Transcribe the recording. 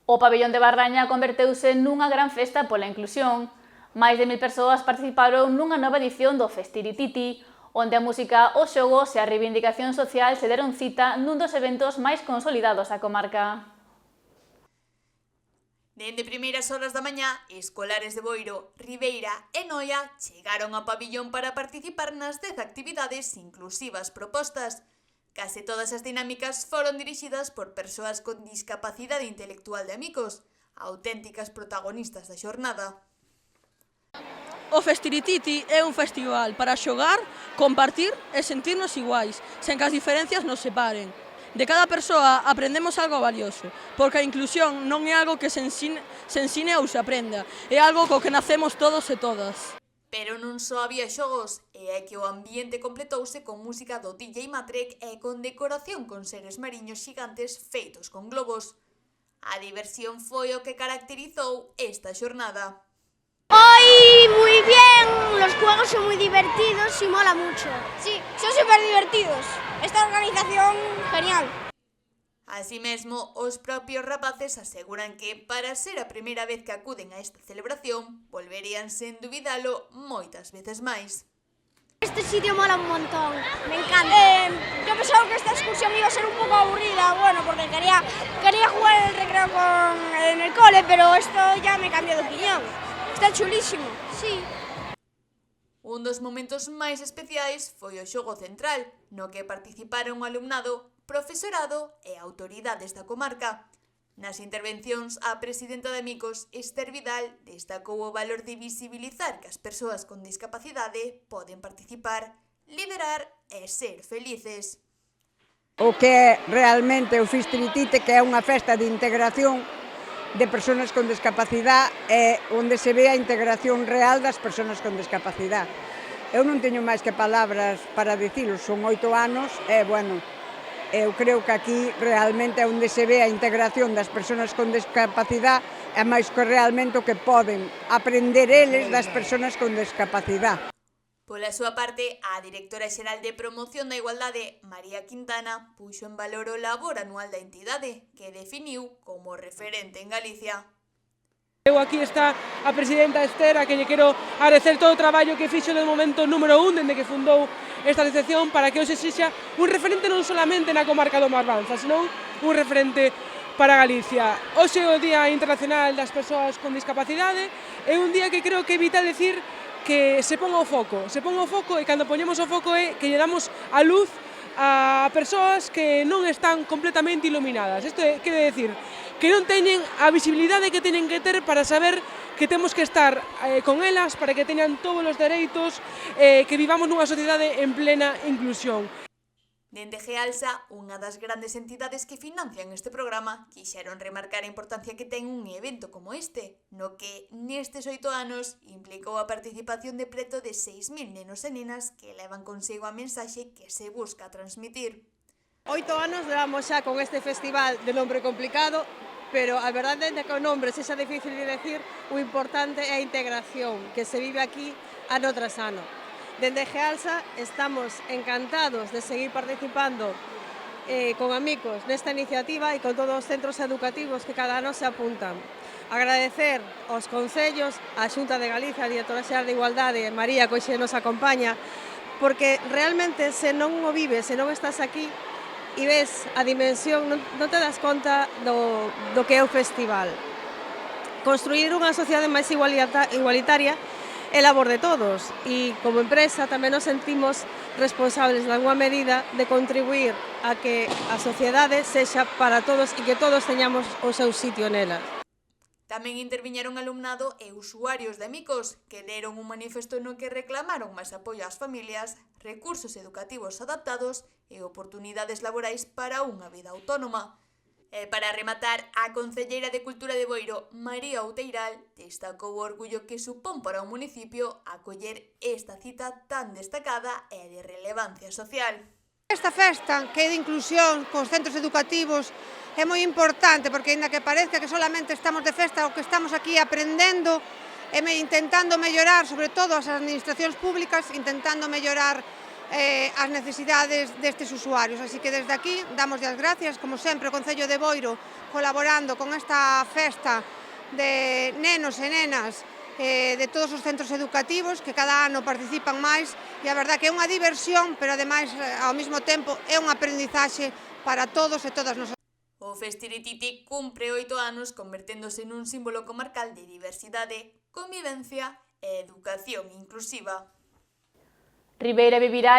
O pabellón de Barraña converteuse nunha gran festa pola inclusión. Máis de 1000 persoas participaron nunha nova edición do Festirititi, onde a música, os xogos e a reivindicación social se deron cita nun dos eventos máis consolidados da comarca. Dende primeiras horas da mañá, escolares de Boiro, Ribeira e Noia chegaron ao pabillón para participar nas 10 actividades inclusivas propostas. Case todas as dinámicas foron dirixidas por persoas con discapacidade intelectual de Amicos, auténticas protagonistas da xornada. O Festirititi é un festival para xogar, compartir e sentirnos iguais, sen que as diferencias nos separen. De cada persoa aprendemos algo valioso, porque a inclusión non é algo que se ensine ou se aprenda, é algo co que nacemos todos e todas. Pero non só había xogos, e é que o ambiente completouse con música do DJ Matrek e con decoración con seres mariños xigantes feitos con globos. A diversión foi o que caracterizou esta xornada. Hoy muy bien, los juegos son muy divertidos y mola mucho. Sí, son súper divertidos. Esta organización, genial. Así mesmo, os propios rapaces aseguran que, para ser a primeira vez que acuden a esta celebración, volverían sen dubidalo moitas veces máis. Este sitio mola un montón, me encanta. Yo pensaba que esta excursión iba a ser un poco aburrida, bueno, porque quería jugar en el recreo en el cole, pero esto ya me cambió de opinión. Está chulísimo. Sí. Un dos momentos máis especiais foi o xogo central, no que participaron o alumnado, profesorado e autoridades da comarca. Nas intervencións, a presidenta de Amicos, Ester Vidal, destacou o valor de visibilizar que as persoas con discapacidade poden participar, liderar e ser felices. O que é realmente o Festirititi, que é unha festa de integración de persoas con discapacidade e onde se ve a integración real das persoas con discapacidade. Eu non teño máis que palabras para dicilo, son 8 anos e, bueno, eu creo que aquí realmente é onde se ve a integración das persoas con discapacidade e máis que realmente o que poden aprender eles das persoas con discapacidade. Pola súa parte, a directora xeral de Promoción da Igualdade, María Quintana, puxo en valor o labor anual da entidade, que definiu como referente en Galicia. Aquí está a presidenta Ester, a que lle quero agradecer todo o traballo que fixo no momento número 1 dende que fundou esta asociación para que hoxe sexa un referente non solamente na comarca do Marbanza, senón un referente para Galicia. Hoxe é o Día Internacional das Persoas con Discapacidade, é un día que creo que é vital decir que se ponga o foco e cando poñemos o foco é que lle damos a luz a persoas que non están completamente iluminadas. Isto quere decir que non teñen a visibilidade que teñen que ter para saber que temos que estar con elas, para que teñan todos os dereitos, que vivamos nunha sociedade en plena inclusión. Dende Gealsa, unha das grandes entidades que financian este programa, quixeron remarcar a importancia que ten un evento como este, no que nestes 8 anos implicou a participación de preto de 6000 nenos e nenas que levan consigo a mensaxe que se busca transmitir. 8 anos levamos xa con este festival de nombre complicado, pero a verdade é que o nombre sexa difícil de decir, o importante é a integración que se vive aquí ano tras ano. Dende Gealsa estamos encantados de seguir participando con Amicos nesta iniciativa e con todos os centros educativos que cada ano se apuntan. Agradecer aos concellos, á Xunta de Galicia, a Directora Xeral de Igualdade, María, que hoxe nos acompaña, porque realmente se non o vives, se non estás aquí e ves a dimensión, non te das conta do que é o festival. Construir unha sociedade máis igualitaria é labor de todos e como empresa tamén nos sentimos responsables de alguma medida de contribuir a que a sociedade sexa para todos e que todos teñamos o seu sitio nela. Tamén interviñeron alumnado e usuarios de Amicos, que leron un manifesto no que reclamaron máis apoio ás familias, recursos educativos adaptados e oportunidades laborais para unha vida autónoma. Para rematar, a concelleira de Cultura de Boiro, María Outeiral, destacou o orgullo que supón para o municipio acoller esta cita tan destacada e de relevancia social. Esta festa, que é de inclusión cos centros educativos, é moi importante porque, aínda que parezca que solamente estamos de festa, o que estamos aquí aprendendo e intentando mellorar, sobre todo as administracións públicas, intentando mellorar as necesidades destes usuarios. Así que desde aquí damos as gracias, como sempre, o Concello de Boiro colaborando con esta festa de nenos e nenas de todos os centros educativos que cada ano participan máis e a verdad que é unha diversión, pero ademais ao mesmo tempo é un aprendizaxe para todos e todas nosotros. O Festirititi cumpre 8 anos converténdose nun símbolo comarcal de diversidade, convivencia e educación inclusiva. Ribeira vivirá